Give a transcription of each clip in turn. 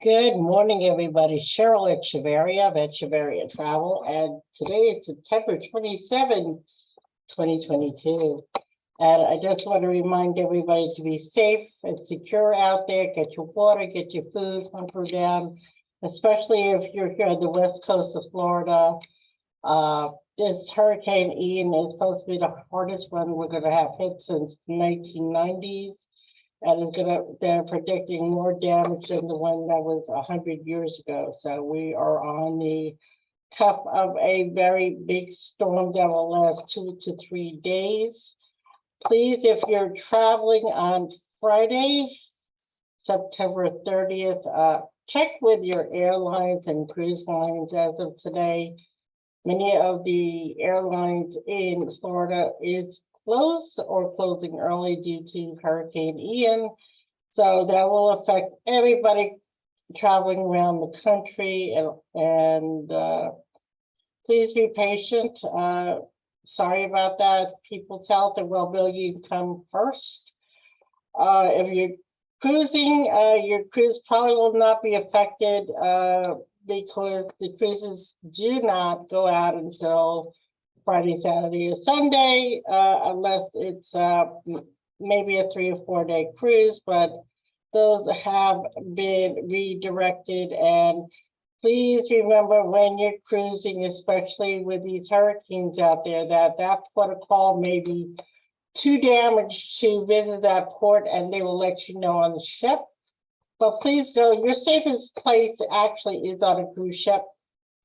Good morning, everybody. Cheryl at Cheveria Travel, and today is September 27, 2022. And I just want to remind everybody to be safe and secure out there. Get your water, get your food, hunker down, especially if you're here on the west coast of Florida. This Hurricane Ian is supposed to be the hardest one we're going to have hit since the 1990s. And they're predicting more damage than the one that was 100 years ago. So we are on the cusp of a very big storm that will last 2 to 3 days. Please, if you're traveling on Friday, September 30th, check with your airlines and cruise lines. As of today, many of the airlines in Florida is closed or closing early due to Hurricane Ian. So that will affect everybody traveling around the country, and please be patient. Sorry about that. People's health and well-being come first. If you're cruising, your cruise probably will not be affected because the cruises do not go out until Friday, Saturday, or Sunday, unless it's maybe a 3 or 4 day cruise, but those have been redirected. And please remember when you're cruising, especially with these hurricanes out there, that port of call may be too damaged to visit that port, and they will let you know on the ship. But please go. Your safest place actually is on a cruise ship,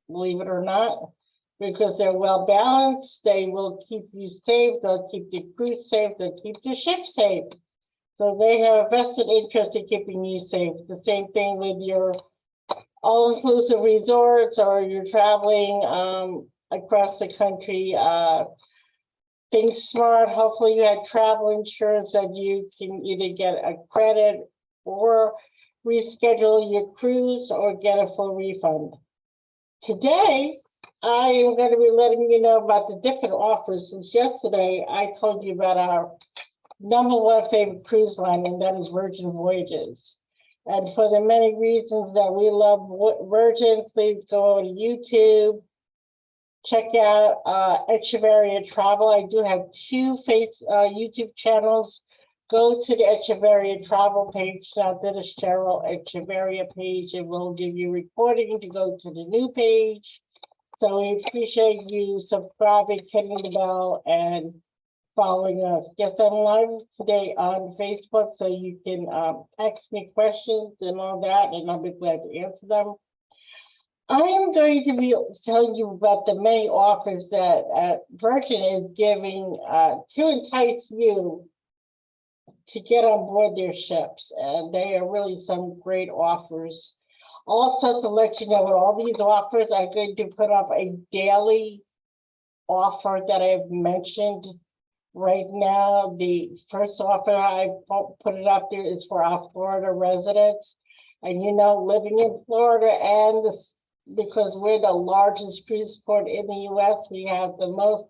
believe it or not, because they're well balanced. They will keep you safe. They'll keep the cruise safe. They'll keep the ship safe. So they have a vested interest in keeping you safe. The same thing with your all-inclusive resorts, or you're traveling across the country. Think smart. Hopefully you have travel insurance that you can either get a credit or reschedule your cruise or get a full refund. Today, I am going to be letting you know about the different offers. Since yesterday, I told you about our #1 favorite cruise line, and that is Virgin Voyages. And for the many reasons that we love Virgin, please go over to YouTube. Check out Cheveria Travel. I do have 2 YouTube channels. Go to the Cheveria Travel page. Now, that is Cheryl Cheveria page. It will give you recording to go to the new page. So we appreciate you subscribing, hitting the bell, and following us. Yes, I'm live today on Facebook, so you can ask me questions and all that, and I'll be glad to answer them. I am going to be telling you about the many offers that Virgin is giving to entice you to get on board their ships. And they are really some great offers. Also, to let you know what all these offers, I'm going to put up a daily offer that I've mentioned right now. The first offer I put it up there is for our Florida residents. And living in Florida, and because we're the largest cruise port in the US, we have the most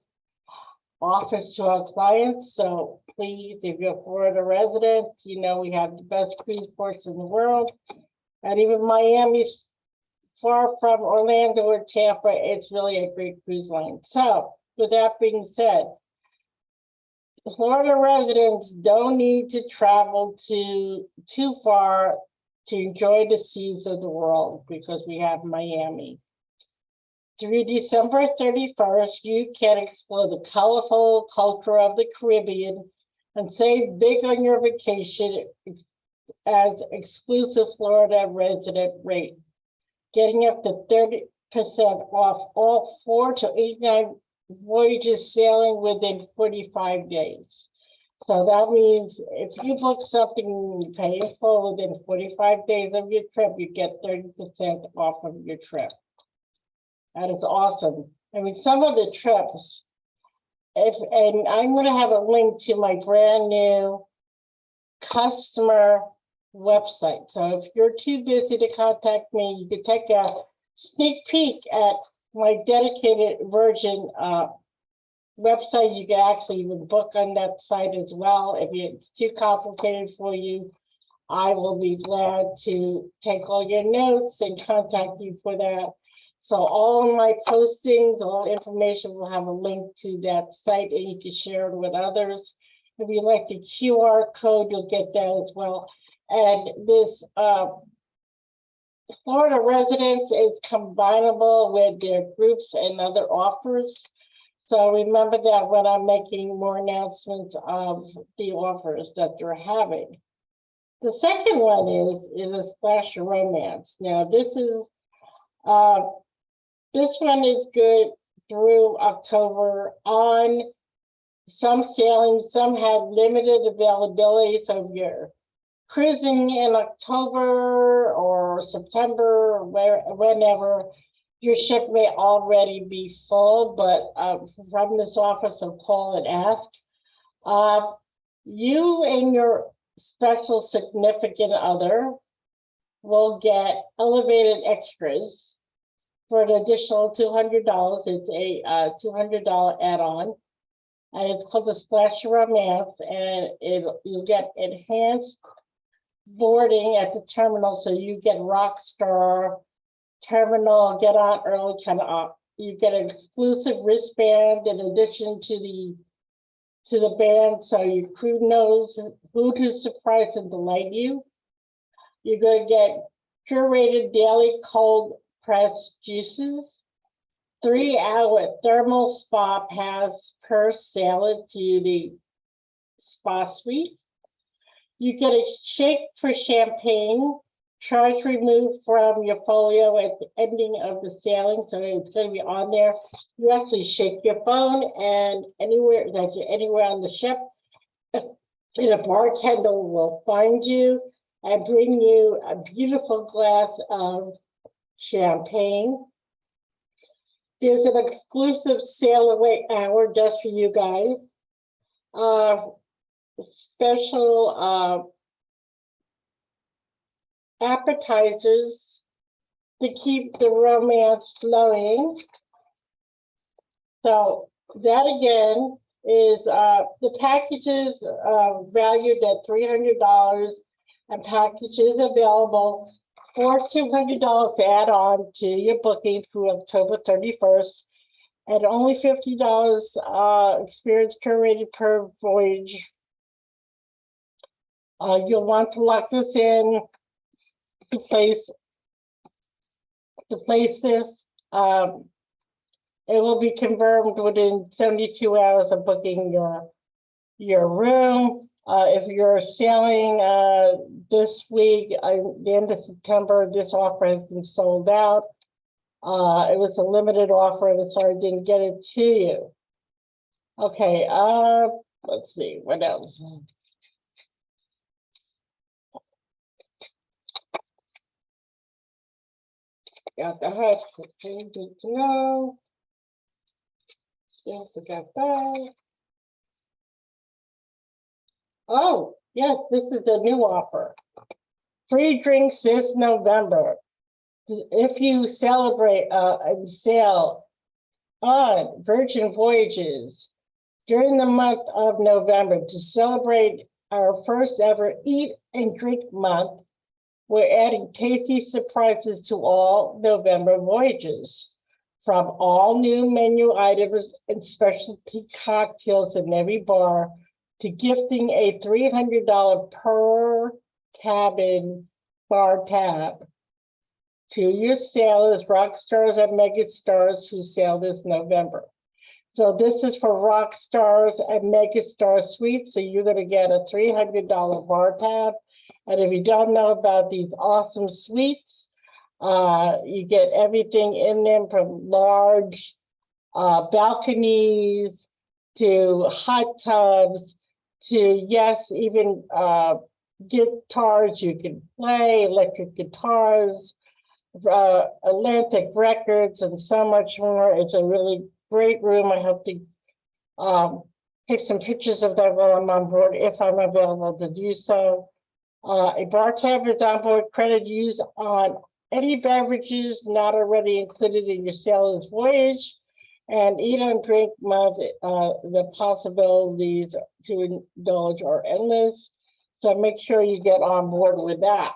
offers to our clients. So please, if you're a Florida resident, we have the best cruise ports in the world. And even Miami's far from Orlando or Tampa. It's really a great cruise line. So with that being said, Florida residents don't need to travel too far to enjoy the seas of the world, because we have Miami. Through December 31st, you can explore the colorful culture of the Caribbean and save big on your vacation as exclusive Florida resident rate, getting up to 30% off all 4 to 8 voyages sailing within 45 days. So that means if you book something and you pay in full within 45 days of your trip, you get 30% off of your trip. That is awesome. I mean, some of the trips, and I'm going to have a link to my brand new customer website. So if you're too busy to contact me, you can take a sneak peek at my dedicated Virgin website. You can actually even book on that site as well. If it's too complicated for you, I will be glad to take all your notes and contact you for that. So all of my postings, all information will have a link to that site, and you can share it with others. If you like the QR code, you'll get that as well. And this Florida residents is combinable with their groups and other offers. So remember that when I'm making more announcements of the offers that they're having. The second one is a splash of romance. Now this one is good through October on. Some sailings, some have limited availability, so if you're cruising in October or September, whenever, your ship may already be full, but from this office of call and ask. You and your special significant other will get elevated extras for an additional $200. It's a $200 add-on. And it's called the Splash of Romance, and you get enhanced boarding at the terminal. So you get rock star terminal, get on early kind of you get an exclusive wristband in addition to the band, so your crew knows who to surprise and delight you. You're going to get curated daily cold pressed juices, 3-hour thermal spa pass per sailor to the spa suite. You get a shake for champagne, charge removed from your folio at the ending of the sailing, so it's going to be on there. You actually shake your phone, and anywhere that you're anywhere on the ship, and a bartender will find you and bring you a beautiful glass of champagne. There's an exclusive sail away hour just for you guys. Special appetizers to keep the romance flowing. So that again is the packages valued at $300, and packages available for $200 to add on to your booking through October 31st, and only $50 experience curated per voyage. You'll want to lock this in to place this. It will be confirmed within 72 hours of booking your room. If you're sailing this week, the end of September, this offer has been sold out. It was a limited offer, and so I didn't get it to you. Okay, let's see, what else? Got the hush, need to know. Still forgot that. Oh, yes, this is a new offer. Free drinks this November. If you celebrate and sail on Virgin Voyages during the month of November to celebrate our first ever Eat and Drink Month, we're adding tasty surprises to all November voyages. From all new menu items and specialty cocktails in every bar, to gifting a $300 per cabin bar tab to your sailors, rock stars, and mega stars who sail this November. So this is for rock stars and mega star suites. So you're going to get a $300 bar tab. And if you don't know about these awesome suites, you get everything in them, from large balconies to hot tubs to, yes, even guitars you can play, electric guitars, Atlantic records, and so much more. It's a really great room. I hope to take some pictures of that while I'm on board, if I'm available to do so. A bar tab is onboard credit used on any beverages not already included in your sailor's voyage. And Eat and Drink Month, the possibilities to indulge are endless. So make sure you get on board with that.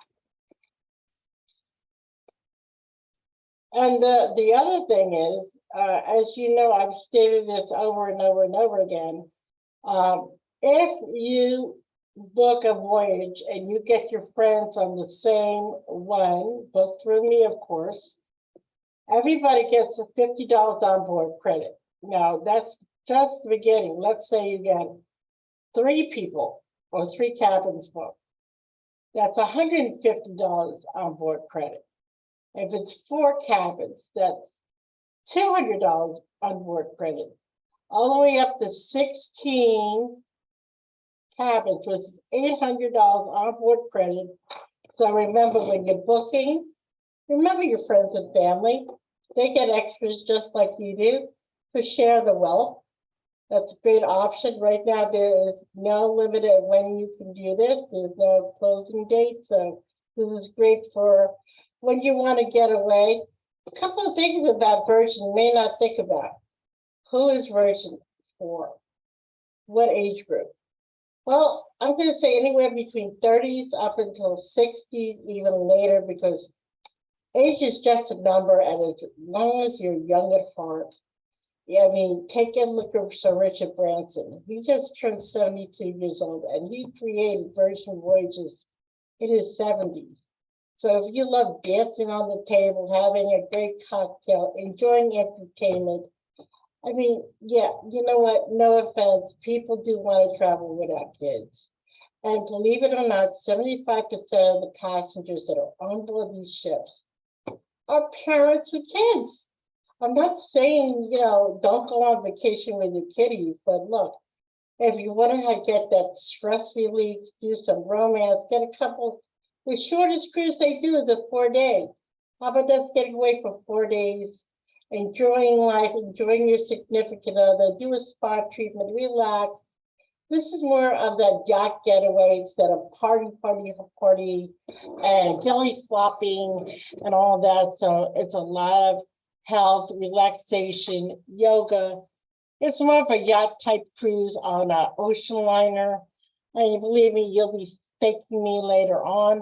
And the other thing is, as you know, I've stated this over and over and over again. If you book a voyage and you get your friends on the same one, booked through me, of course, everybody gets a $50 on board credit. Now, that's just the beginning. Let's say you get 3 people or 3 cabins booked. That's $150 on board credit. If it's 4 cabins, that's $200 on board credit. All the way up to 16 cabins, which is $800 on board credit. So remember, when you're booking, remember your friends and family. They get extras just like you do to share the wealth. That's a great option. Right now, there is no limit at when you can do this. There's no closing date. So this is great for when you want to get away. A couple of things about Virgin you may not think about. Who is Virgin for? What age group? Well, I'm going to say anywhere between 30s up until 60s, even later, because age is just a number, and as long as you're young at heart. Yeah, I mean, take a look at Sir Richard Branson. He just turned 72 years old, and he created Virgin Voyages in his 70s. So if you love dancing on the table, having a great cocktail, enjoying entertainment, I mean, yeah, you know what? No offense, people do want to travel without kids. And believe it or not, 75% of the passengers that are on board these ships are parents with kids. I'm not saying, you know, don't go on vacation with your kiddies, but look, if you want to get that stress relief, do some romance, get a couple, the shortest cruise they do is a 4 day. How about just getting away for 4 days, enjoying life, enjoying your significant other, do a spa treatment, relax. This is more of that yacht getaway instead of party, and jelly flopping and all that. So it's a lot of health, relaxation, yoga. It's more of a yacht type cruise on an ocean liner. And believe me, you'll be thanking me later on.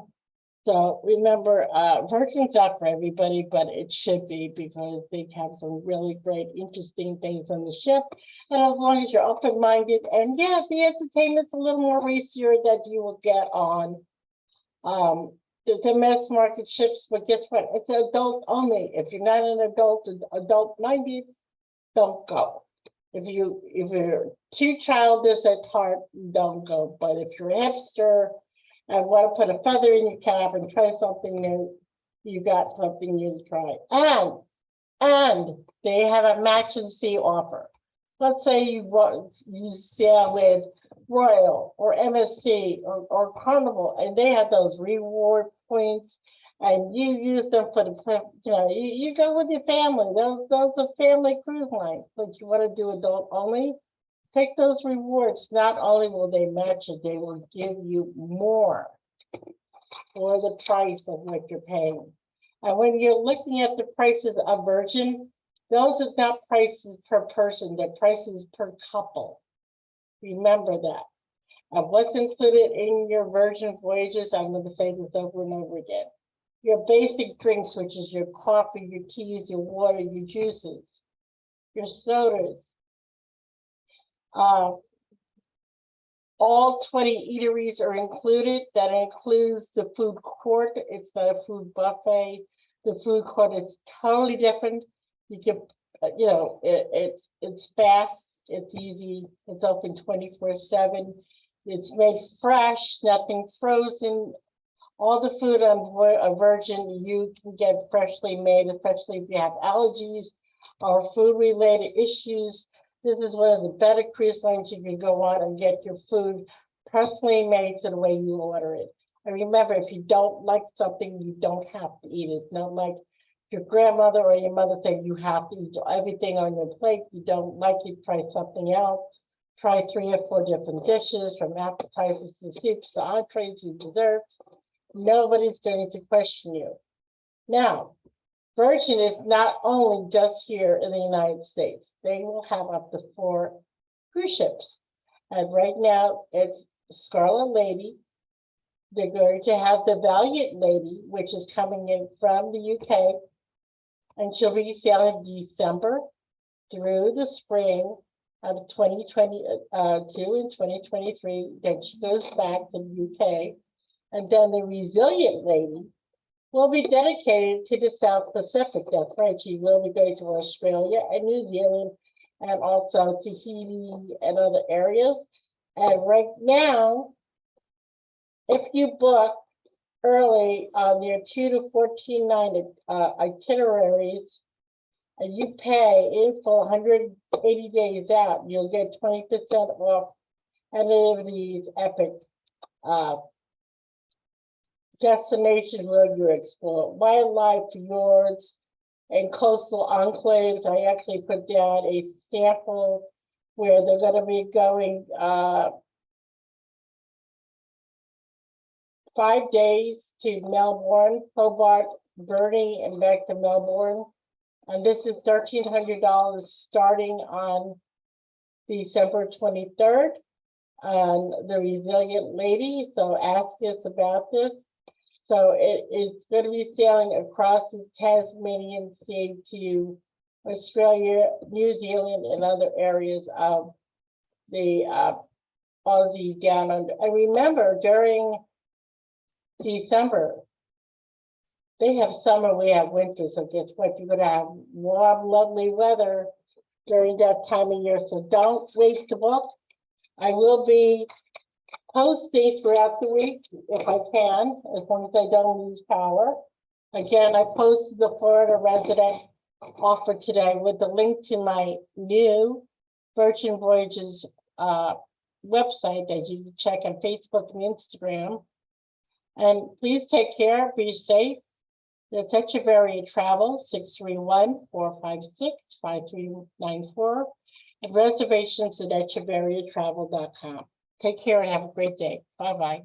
So remember, Virgin's not for everybody, but it should be, because they have some really great, interesting things on the ship. And as long as you're open-minded, and yeah, the entertainment's a little more racier that you will get on the mass market ships, but guess what? It's adult only. If you're not an adult-minded, don't go. If you're too childish at heart, don't go. But if you're a hipster and want to put a feather in your cap and try something new, you got something new to try. And they have a match and see offer. Let's say you sail with Royal or MSC or Carnival, and they have those reward points, and you use them for the, you know, you go with your family. Those are family cruise lines. But you want to do adult only, take those rewards. Not only will they match it, they will give you more for the price of what you're paying. And when you're looking at the prices of Virgin, those are not prices per person, they're prices per couple. Remember that. And what's included in your Virgin Voyages, I'm going to say this over and over again. Your basic drinks, which is your coffee, your teas, your water, your juices, your sodas. All 20 eateries are included. That includes the food court. It's not a food buffet. The food court is totally different. You can, you know, it's fast, it's easy, it's open 24/7. It's made fresh, nothing frozen. All the food on Virgin you can get freshly made, especially if you have allergies or food-related issues. This is one of the better cruise lines you can go on and get your food personally made to the way you order it. And remember, if you don't like something, you don't have to eat it. It's not like your grandmother or your mother said you have to eat everything on your plate. You don't like it, try something else. Try 3 or 4 different dishes, from appetizers to soups to entrees to desserts. Nobody's going to question you. Now, Virgin is not only just here in the United States. They will have up to 4 cruise ships. And right now it's Scarlet Lady, they're going to have the Valiant Lady, which is coming in from the UK, and she'll be sailing December through the spring of 2022 and 2023. Then she goes back to the UK, and then the Resilient Lady will be dedicated to the South Pacific. That's right. She will be going to Australia and New Zealand, and also Tahiti and other areas. And right now, if you book early on their 2 to 14 night itineraries, and you pay in full 180 days out, you'll get 20% off any of these epic destinations where you explore wildlife, fjords, and coastal enclaves. I actually put down a sample where they're going to be going 5 days to Melbourne, Hobart, Burnie, and back to Melbourne. And this is $1,300 starting on December 23rd. And the Resilient Lady, so ask us about this. So it's going to be sailing across the Tasmanian Sea to Australia, New Zealand, and other areas of the Aussie down under. And remember, during December, they have summer, we have winter. So guess what? You're going to have warm, lovely weather during that time of year. So don't wait to book. I will be posting throughout the week if I can, as long as I don't lose power. Again, I posted the Florida resident offer today with the link to my new Virgin Voyages website that you can check on Facebook and Instagram. And please take care, be safe. That's Echeverria Travel, 631-456-5394, and reservations at echeveriatravel.com. Take care and have a great day. Bye-bye.